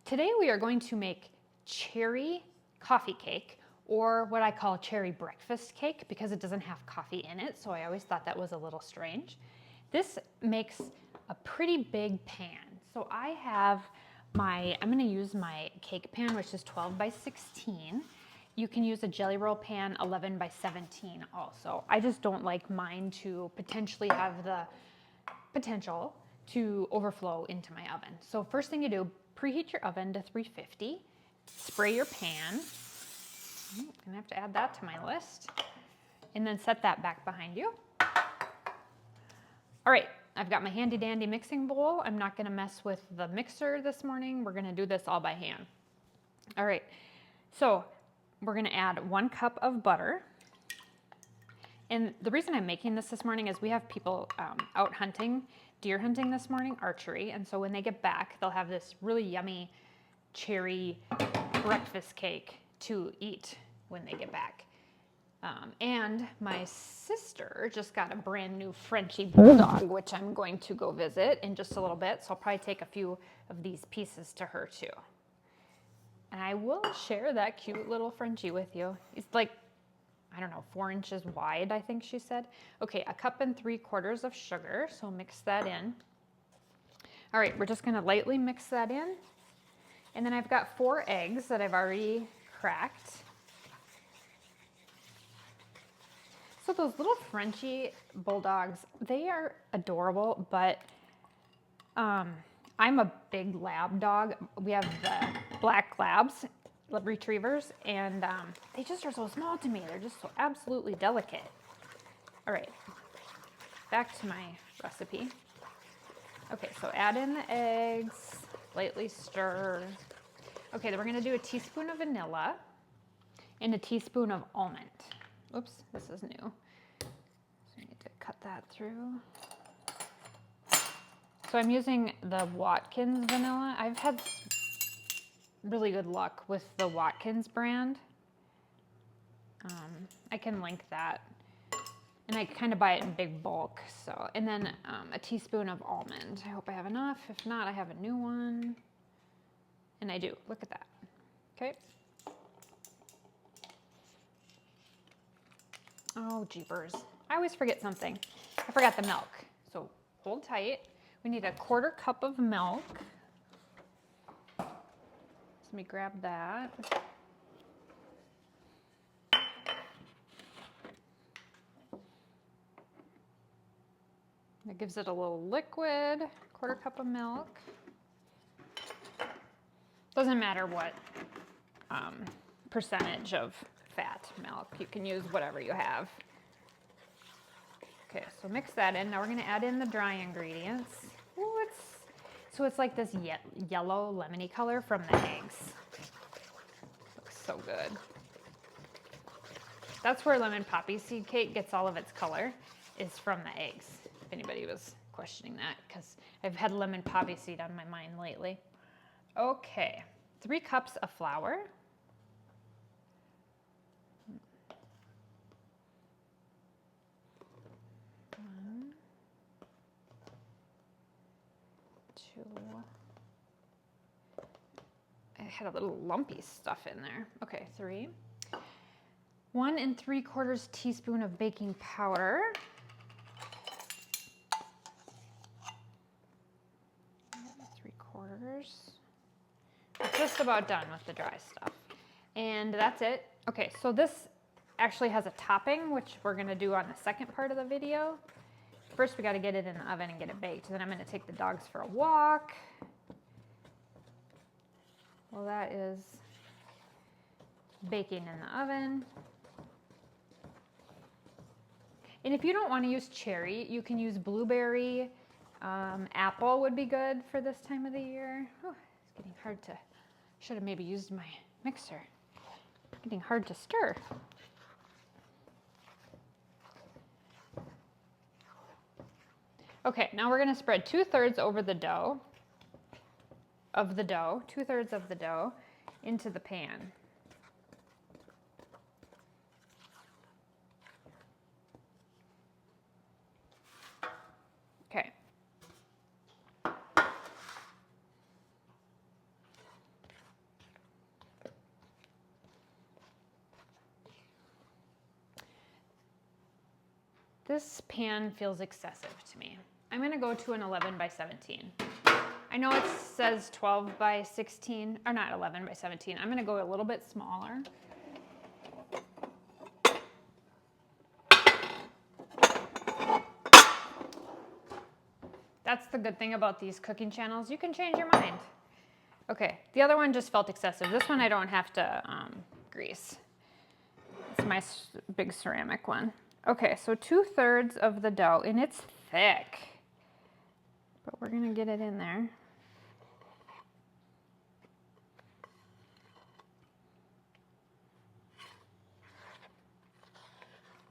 Today we are going to make cherry coffee cake, or what I call cherry breakfast cake, because it doesn't have coffee in it, so I always thought that was a little strange. This makes a pretty big pan. So I have I'm gonna use my cake pan, which is 12 by 16. You can use a jelly roll pan 11 by 17 also. I just don't like mine to potentially have the potential to overflow into my oven. So first thing you do, preheat your oven to 350, spray your pan. I'm gonna have to add that to my list, and then set that back behind you. All right, I've got my handy dandy mixing bowl. I'm not gonna mess with the mixer this morning. We're gonna do this all by hand. All right, so we're gonna add 1 cup of butter. And the reason I'm making this morning is we have people out hunting, deer hunting this morning, archery. And so when they get back, they'll have this really yummy cherry breakfast cake to eat when they get back. And my sister just got a brand new Frenchie bulldog, which I'm going to go visit in just a little bit. So I'll probably take a few of these pieces to her too. And I will share that cute little Frenchie with you. He's like, I don't know, 4 inches wide, I think she said. Okay, 1 3/4 cups of sugar, so mix that in. All right, we're just gonna lightly mix that in. And then I've got 4 eggs that I've already cracked. So those little Frenchie bulldogs, they are adorable, but I'm a big lab dog. We have the black labs, retrievers, and they just are so small to me. They're just so absolutely delicate. All right, back to my recipe. Okay, so add in the eggs, lightly stir. Okay, then we're gonna do a teaspoon of vanilla and a teaspoon of almond. Oops, this is new. So I need to cut that through. So I'm using the Watkins vanilla. I've had really good luck with the Watkins brand. I can link that. And I kind of buy it in big bulk. So, and then a teaspoon of almond. I hope I have enough. If not, I have a new one. And I do. Look at that. Okay. Oh, jeepers. I always forget something. I forgot the milk. So hold tight. We need a 1/4 cup of milk. So let me grab that. That gives it a little liquid. 1/4 cup of milk. Doesn't matter what percentage of fat milk. You can use whatever you have. Okay, so mix that in. Now we're gonna add in the dry ingredients. Ooh, it's like this yellow lemony color from the eggs. Looks so good. That's where lemon poppy seed cake gets all of its color, is from the eggs. If anybody was questioning that, because I've had lemon poppy seed on my mind lately. Okay, 3 cups of flour. 1, 2. I had a little lumpy stuff in there. Okay, 3. 1 3/4 teaspoon of baking powder. 3/4. Just about done with the dry stuff. And that's it. Okay, so this actually has a topping, which we're gonna do on the second part of the video. First, we gotta get it in the oven and get it baked. Then I'm gonna take the dogs for a walk. Well, that is baking in the oven. And if you don't wanna use cherry, you can use blueberry. Apple would be good for this time of the year. Whew, it's getting hard to, should have maybe used my mixer. Getting hard to stir. Okay, now we're gonna spread 2/3 over the dough, 2/3 of the dough into the pan. Okay. This pan feels excessive to me. I'm gonna go to an 11 by 17. I know it says 12 by 16, or not 11 by 17. I'm gonna go a little bit smaller. That's the good thing about these cooking channels. You can change your mind. Okay, the other one just felt excessive. This one I don't have to grease. It's my big ceramic one. Okay, so 2/3 of the dough, and it's thick, but we're gonna get it in there.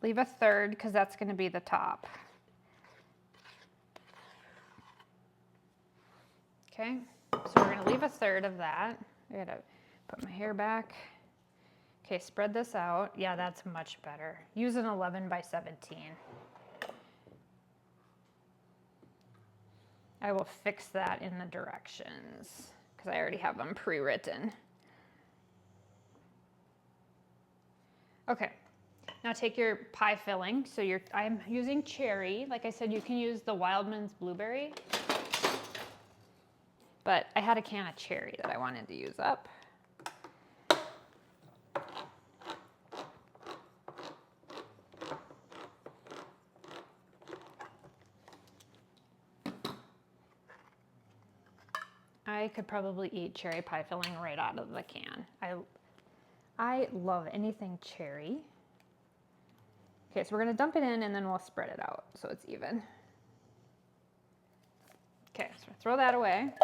Leave 1/3 because that's gonna be the top. Okay, so we're gonna leave 1/3 of that. I gotta put my hair back. Okay, spread this out. Yeah, that's much better. Use an 11 by 17. I will fix that in the directions because I already have them pre-written. Okay, now take your pie filling. So I'm using cherry. Like I said, you can use the Wildman's blueberry, but I had a can of cherry that I wanted to use up. I could probably eat cherry pie filling right out of the can. I love anything cherry. Okay, so we're gonna dump it in and then we'll spread it out so it's even. Okay, so throw that away.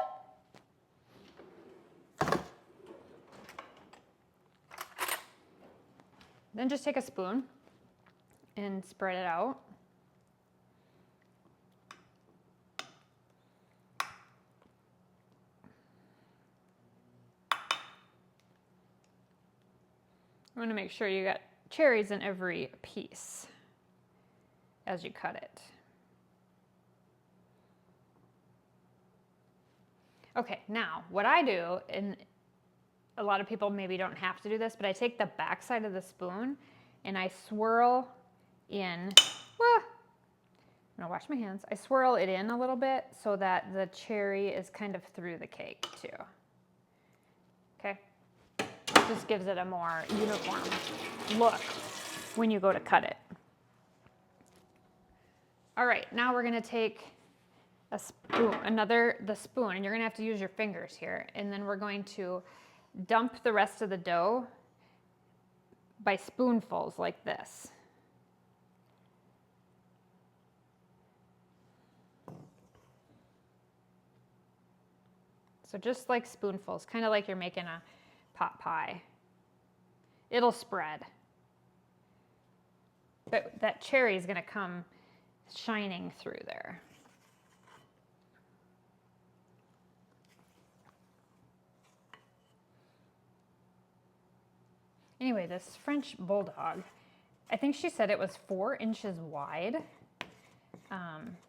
Then just take a spoon and spread it out. I'm going to make sure you got cherries in every piece as you cut it. Okay, now what I do, and a lot of people maybe don't have to do this, but I take the back side of the spoon and I swirl in, I'm gonna wash my hands. I swirl it in a little bit so that the cherry is kind of through the cake too. Okay, it just gives it a more uniform look when you go to cut it. All right, now we're gonna take a spoon, the spoon, and you're gonna have to use your fingers here, and then we're going to dump the rest of the dough by spoonfuls like this. So just like spoonfuls, kind of like you're making a pot pie. It'll spread. But that cherry is gonna come shining through there. Anyway, this French bulldog, I think she said it was 4 inches wide.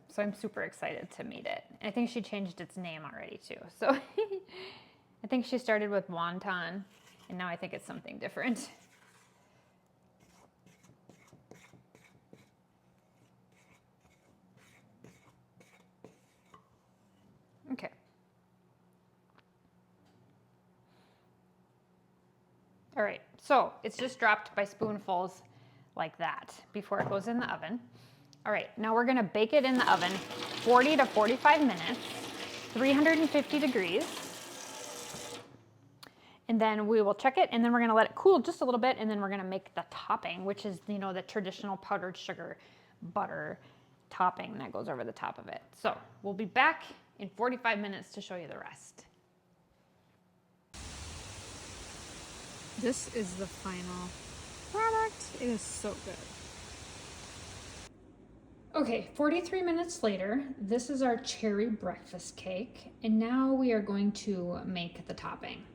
So I'm super excited to meet it. I think she changed its name already too. So I think she started with Wonton, and now I think it's something different. Okay. All right, so it's just dropped by spoonfuls like that before it goes in the oven. All right, now we're gonna bake it in the oven 40 to 45 minutes, 350 degrees. And then we will check it, and then we're gonna let it cool just a little bit, and then we're gonna make the topping, which is, you know, the traditional powdered sugar butter topping that goes over the top of it. So we'll be back in 45 minutes to show you the rest. This is the final product. It is so good. Okay, 43 minutes later, this is our cherry breakfast cake, and now we are going to make the topping.